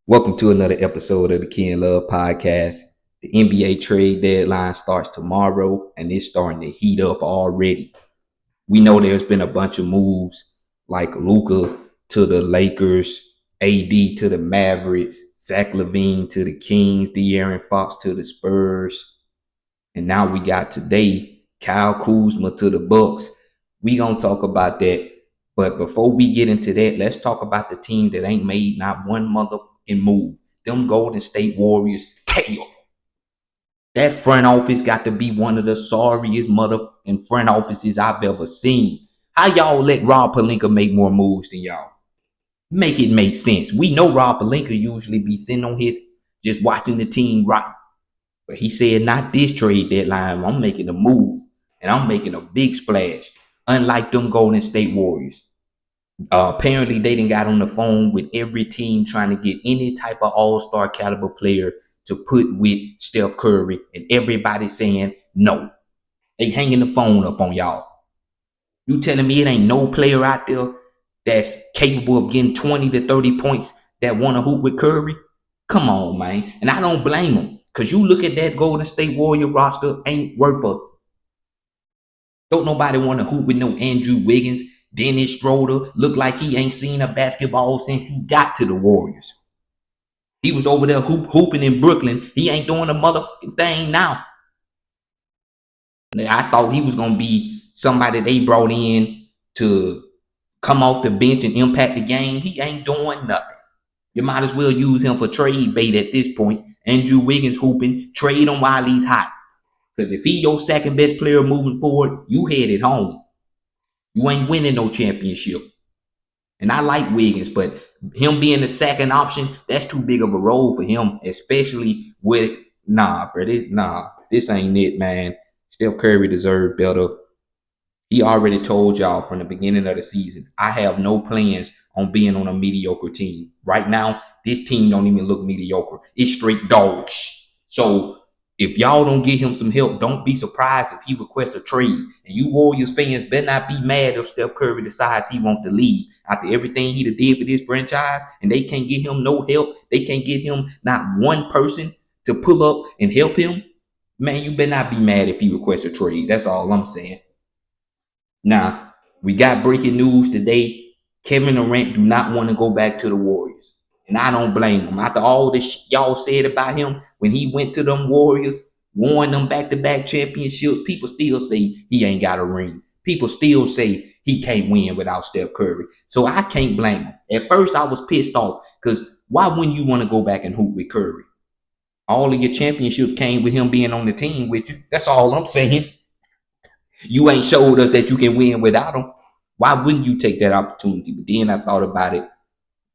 Welcome to another episode of the Key and Love podcast. The NBA trade deadline starts tomorrow and it's starting to heat up already. We know there's been a bunch of moves like Luka to the Lakers, AD to the Mavericks, Zach LaVine to the Kings, De'Aaron Fox to the Spurs, and now we got today Kyle Kuzma to the Bucks. We gonna talk about that. But before we get into that, let's talk about the team that ain't made not one motherfucking move. Them Golden State Warriors. Tail. That front office got to be one of the sorriest motherfucking front offices I've ever seen. How y'all let Rob Pelinka make more moves than y'all? Make it make sense. We know Rob Pelinka usually be sitting on his just watching the team rock. But he said, not this trade deadline. I'm making a move and I'm making a big splash. Unlike them Golden State Warriors. Apparently, they done got on the phone with every team trying to get any type of all-star caliber player to put with Steph Curry, and everybody saying no. They hanging the phone up on y'all. You telling me it ain't no player out there that's capable of getting 20 to 30 points that want to hoop with Curry? Come on, man. And I don't blame them. Because you look at that Golden State Warrior roster, ain't worth a... Don't nobody want to hoop with no Andrew Wiggins. Dennis Schroeder looked like he ain't seen a basketball since he got to the Warriors. He was over there hooping in Brooklyn. He ain't doing a motherfucking thing now. I thought he was going to be somebody they brought in to come off the bench and impact the game. He ain't doing nothing. You might as well use him for trade bait at this point. Andrew Wiggins hooping, trade him while he's hot. Because if he your second best player moving forward, you headed home. You ain't winning no championship. And I like Wiggins, but him being the second option, that's too big of a role for him, especially with this ain't it, man. Steph Curry deserved better. He already told y'all from the beginning of the season, I have no plans on being on a mediocre team. Right now, this team don't even look mediocre. It's straight dogs. So if y'all don't get him some help, don't be surprised if he requests a trade. And you Warriors fans better not be mad if Steph Curry decides he wants to leave after everything he did for this franchise, and they can't get him no help. They can't get him not one person to pull up and help him. Man, you better not be mad if he requests a trade. That's all I'm saying. Now, we got breaking news today. Kevin Durant do not want to go back to the Warriors. And I don't blame him. After all this y'all said about him, when he went to them Warriors, won them back-to-back championships, people still say he ain't got a ring. People still say he can't win without Steph Curry. So I can't blame him. At first, I was pissed off because why wouldn't you want to go back and hoop with Curry? All of your championships came with him being on the team with you. That's all I'm saying. You ain't showed us that you can win without him. Why wouldn't you take that opportunity? But then I thought about it.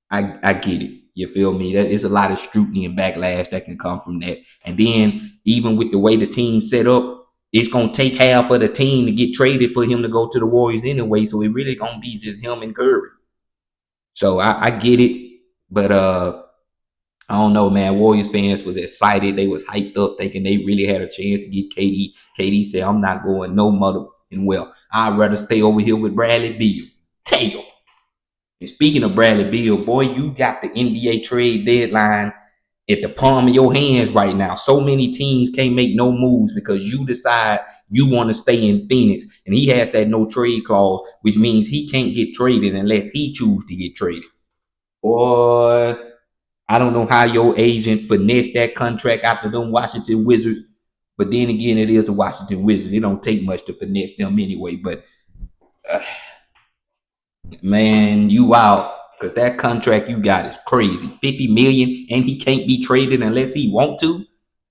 I get it. You feel me? There's a lot of scrutiny and backlash that can come from that. And then even with the way the team set up, it's gonna take half of the team to get traded for him to go to the Warriors anyway. So it really gonna be just him and Curry. So I get it, but I don't know, man. Warriors fans was excited. They was hyped up, thinking they really had a chance to get KD. KD said, "I'm not going no mother and well. I'd rather stay over here with Bradley Beal." Tail. And speaking of Bradley Beal, boy, you got the NBA trade deadline at the palm of your hands right now. So many teams can't make no moves because you decide you want to stay in Phoenix, and he has that no trade clause, which means he can't get traded unless he chooses to get traded. Boy, I don't know how your agent finessed that contract after them Washington Wizards, but then again, it is the Washington Wizards. It don't take much to finesse them anyway. But uh, man, you out because that contract you got is crazy. 50 million, and he can't be traded unless he want to.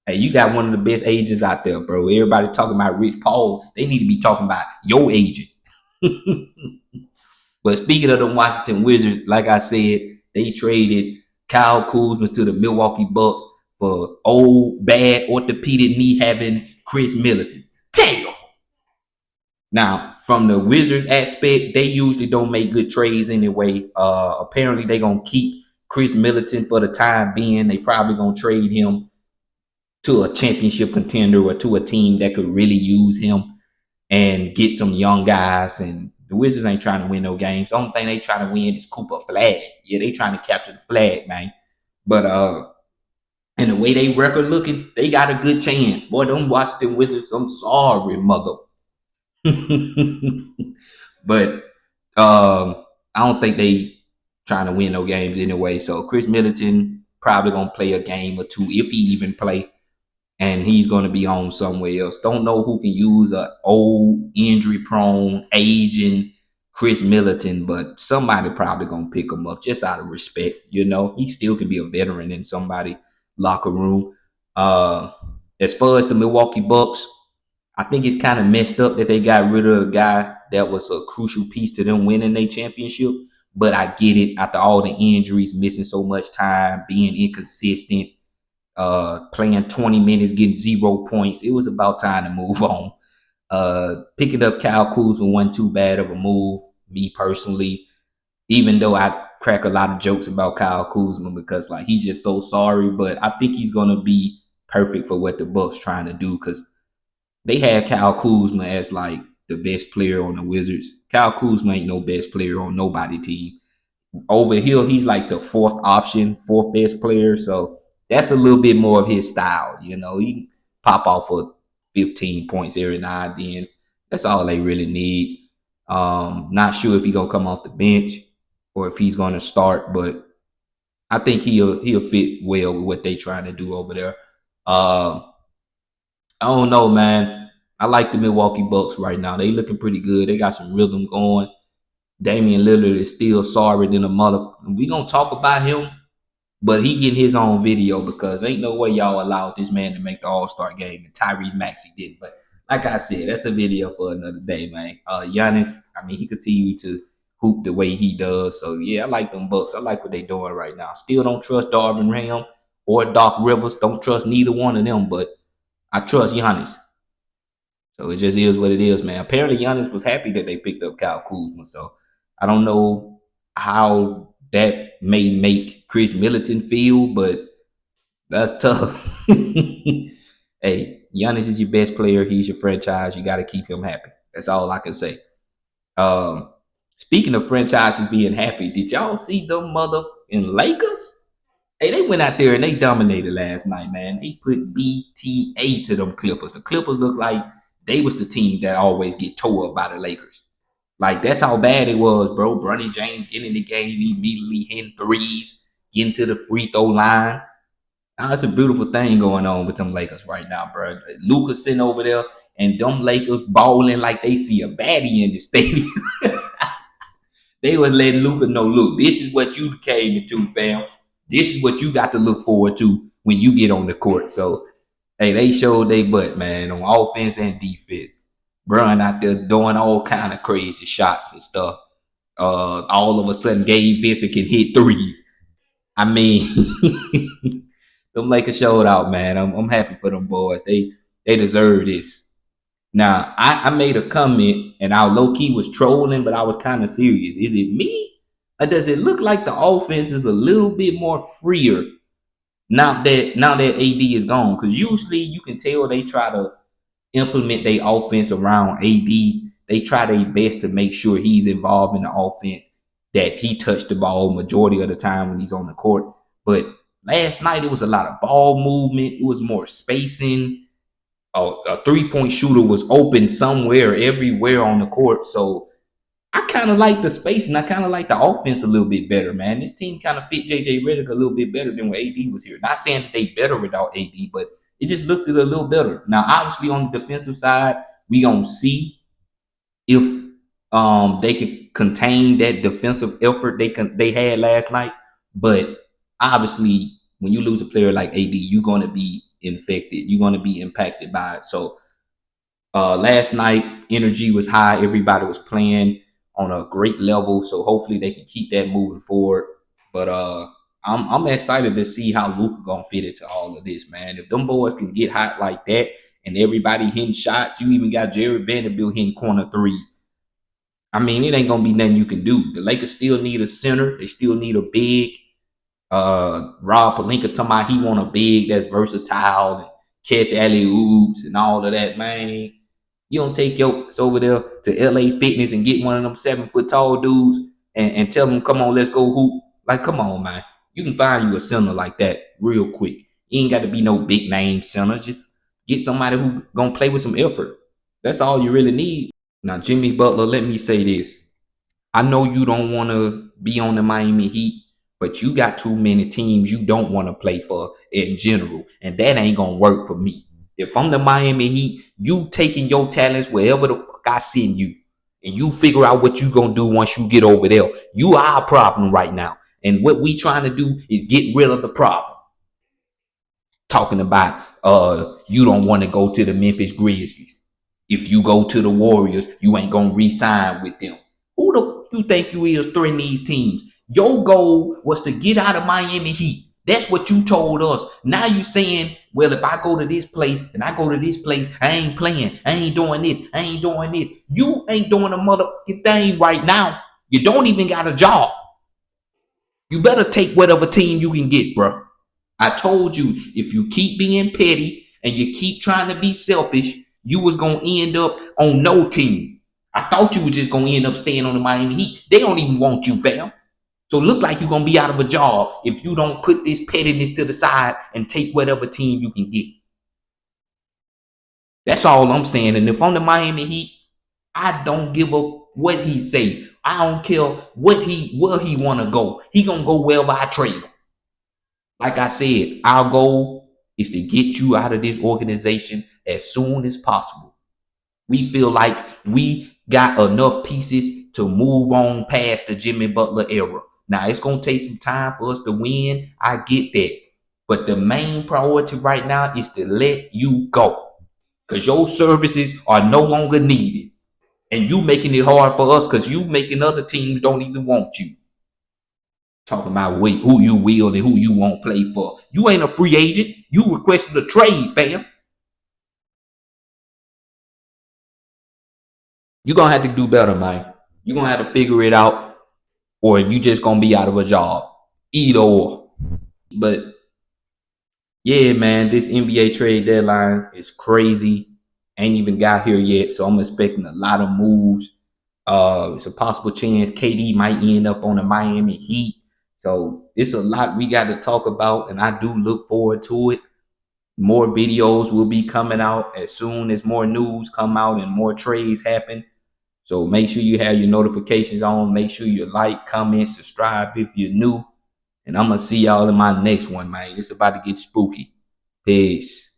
Hey, you got one of the best agents out there, bro. Everybody talking about Rich Paul. They need to be talking about your agent. But speaking of the Washington Wizards, like I said, they traded Kyle Kuzma to the Milwaukee Bucks for old, bad, orthopedic knee having Chris Middleton. Damn! Now, from the Wizards aspect, they usually don't make good trades anyway. Apparently, they're going to keep Chris Middleton for the time being. They probably going to trade him to a championship contender or to a team that could really use him and get some young guys. And the Wizards ain't trying to win no games. The only thing they trying to win is Cooper flag. Yeah, they trying to capture the flag, man. But and the way they record looking, they got a good chance. Boy, them Washington Wizards, I'm sorry, mother. But I don't think they trying to win no games anyway. So Chris Middleton probably gonna play a game or two if he even play, and he's gonna be on somewhere else. Don't know who can use a old injury prone aging Chris Middleton, but somebody probably gonna pick him up just out of respect. You know, he still can be a veteran in somebody locker room. Uh, as far as the Milwaukee Bucks, I think it's kind of messed up that they got rid of a guy that was a crucial piece to them winning their championship. But I get it after all the injuries, missing so much time, being inconsistent, playing 20 minutes, getting 0 points. It was about time to move on. Picking up Kyle Kuzma wasn't too bad of a move, me personally. Even though I crack a lot of jokes about Kyle Kuzma because like he's just so sorry, but I think he's gonna be perfect for what the Bucks trying to do because they had Kyle Kuzma as like the best player on the Wizards. Kyle Kuzma ain't no best player on nobody team. Over here, he's like the fourth option, fourth best player. So that's a little bit more of his style. You know, he can pop off for 15 points every now and then. That's all they really need. Not sure if he's gonna come off the bench or if he's gonna start, but I think he'll fit well with what they trying to do over there. Uh, I don't know, man. I like the Milwaukee Bucks right now. They looking pretty good. They got some rhythm going. Damian Lillard is still sorry than a mother. We gonna talk about him, but he getting his own video because ain't no way y'all allowed this man to make the All Star game and Tyrese Maxey did. But like I said, that's a video for another day, man. Giannis, I mean, he continue to hoop the way he does. So yeah, I like them Bucks. I like what they doing right now. Still don't trust Darvin Ham or Doc Rivers. Don't trust neither one of them, but I trust Giannis. So it just is what it is, man. Apparently, Giannis was happy that they picked up Kyle Kuzma. So I don't know how that may make Chris Middleton feel, but that's tough. Hey, Giannis is your best player. He's your franchise. You got to keep him happy. That's all I can say. Um, Speaking of franchises being happy, did y'all see them mother in Lakers? Hey, they went out there and they dominated last night, man. They put BTA to them Clippers. The Clippers look like they was the team that always get tore up by the Lakers. Like that's how bad it was, bro. Bronny James getting in the game immediately, hitting threes, getting to the free throw line. Now it's a beautiful thing going on with them Lakers right now, bro. Luka sitting over there and them Lakers balling like they see a baddie in the stadium. They was letting Luka know, look, this is what you came into, fam. This is what you got to look forward to when you get on the court. So, hey, they showed they butt, man, on offense and defense. Bruin out there doing all kind of crazy shots and stuff. All of a sudden, Gabe Vincent can hit threes. I mean, them Lakers showed out, man. I'm happy for them boys. They deserve this. Now, I made a comment and I low key was trolling, but I was kind of serious. Is it me? Or does it look like the offense is a little bit more freer now that AD is gone? Because usually you can tell they try to implement their offense around AD. They try their best to make sure he's involved in the offense, that he touched the ball majority of the time when he's on the court. But last night it was a lot of ball movement. It was more spacing. A 3-point shooter was open somewhere, everywhere on the court. So I kind of like the space and I kind of like the offense a little bit better, man. This team kind of fit JJ Redick a little bit better than when AD was here. Not saying that they better without AD, but it just looked a little better. Now, obviously, on the defensive side, we gonna see if they can contain that defensive effort they had last night. But obviously, when you lose a player like AD, you're gonna be infected. You're gonna be impacted by it. So last night, energy was high. Everybody was playing on a great level. So hopefully they can keep that moving forward. But I'm excited to see how Luka gonna fit into all of this, man. If them boys can get hot like that and everybody hitting shots, you even got Jared Vanderbilt hitting corner threes. I mean, it ain't gonna be nothing you can do. The Lakers still need a center. They still need a big. Rob Pelinka talking about he want a big that's versatile and catch alley oops and all of that, man. You don't take your over there to LA Fitness and get one of them 7 foot tall dudes and tell them, come on, let's go hoop. Like, come on, man. You can find you a center like that real quick. You ain't got to be no big name center. Just get somebody who gonna play with some effort. That's all you really need. Now, Jimmy Butler, let me say this. I know you don't want to be on the Miami Heat, but you got too many teams you don't want to play for in general, and that ain't gonna work for me. If I'm the Miami Heat, you taking your talents wherever the fuck I send you, and you figure out what you gonna do once you get over there. You are a problem right now, and what we trying to do is get rid of the problem. Talking about you don't want to go to the Memphis Grizzlies. If you go to the Warriors, you ain't gonna re-sign with them. Who the you think you is threatening these teams? Your goal was to get out of Miami Heat. That's what you told us. Now you saying, well, if I go to this place and I go to this place, I ain't playing. I ain't doing this. I ain't doing this. You ain't doing a motherfucking thing right now. You don't even got a job. You better take whatever team you can get, bro. I told you, if you keep being petty and you keep trying to be selfish, you was gonna end up on no team. I thought you was just gonna end up staying on the Miami Heat. They don't even want you, fam. So it look like you're gonna be out of a job if you don't put this pettiness to the side and take whatever team you can get. That's all I'm saying. And if I'm the Miami Heat, I don't give a what he say. I don't care where he wanna go. He gonna go wherever I trade him. Like I said, our goal is to get you out of this organization as soon as possible. We feel like we got enough pieces to move on past the Jimmy Butler era. Now, it's going to take some time for us to win. I get that. But the main priority right now is to let you go because your services are no longer needed. And you making it hard for us because you making other teams don't even want you. Talking about who you will and who you won't play for. You ain't a free agent. You requested a trade, fam. You're gonna have to do better, man. You're gonna have to figure it out, or you just gonna be out of a job. Either or. But yeah, man, this NBA trade deadline is crazy. Ain't even got here yet, so I'm expecting a lot of moves. It's a possible chance KD might end up on the Miami Heat. So it's a lot we got to talk about, and I do look forward to it. More videos will be coming out as soon as more news come out and more trades happen. So make sure you have your notifications on. Make sure you like, comment, subscribe if you're new. And I'm going to see y'all in my next one, man. It's about to get spooky. Peace.